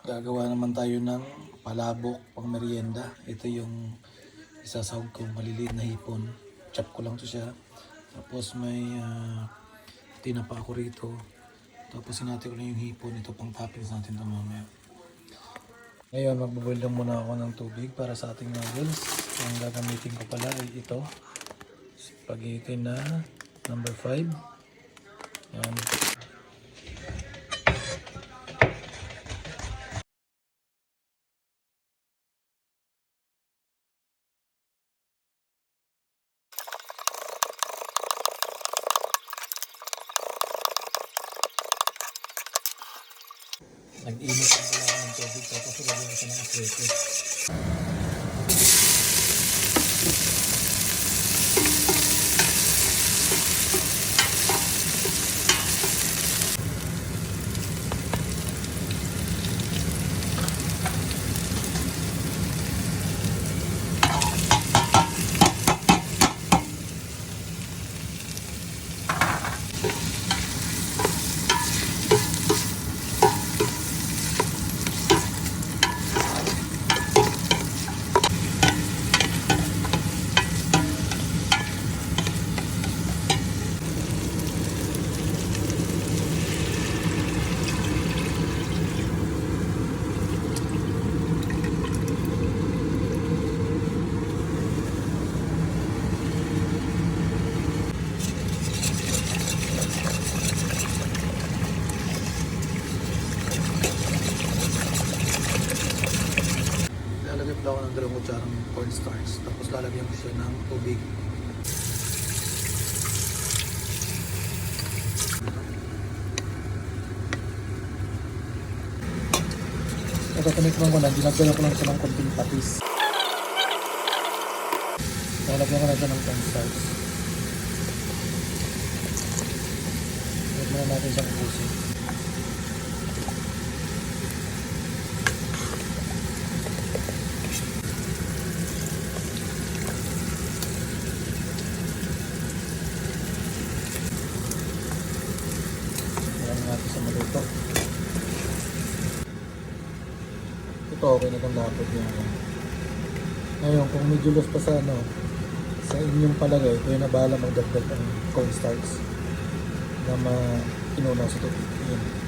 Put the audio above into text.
Gagawa naman tayo ng palabok pang merienda. Ito yung isasahog ko, maliliit na hipon. Chop ko lang to siya. Tapos may tinapa ako rito. Tapos sinati ko lang yung hipon. Ito pang toppings natin ito mamaya. Ngayon magbuboil lang muna ako ng tubig para sa ating noodles. Ang gagamitin ko pala ay ito. Spaghetti na number 5. Yan. Nag-init ang pala ng tubig tapos ilagyan ko siya ng aswete. Lalagyan ko ng 2 kutsarang cornstarch. Tapos lalagyan ko siya ng tubig. Ito tinikman ko na, dinagdagan ko lang siya ng konting patis. Lalagyan ko na siya ng cornstarch. Lalagyan muna natin siyang ubusin. Natin sa maluto. Ito okay na itong lapot niya. Ngayon kung medyo loose pa sa sa inyong palagay, kayo na bahala magdagdag ng cornstarch na inunaw sa tubig. Yan.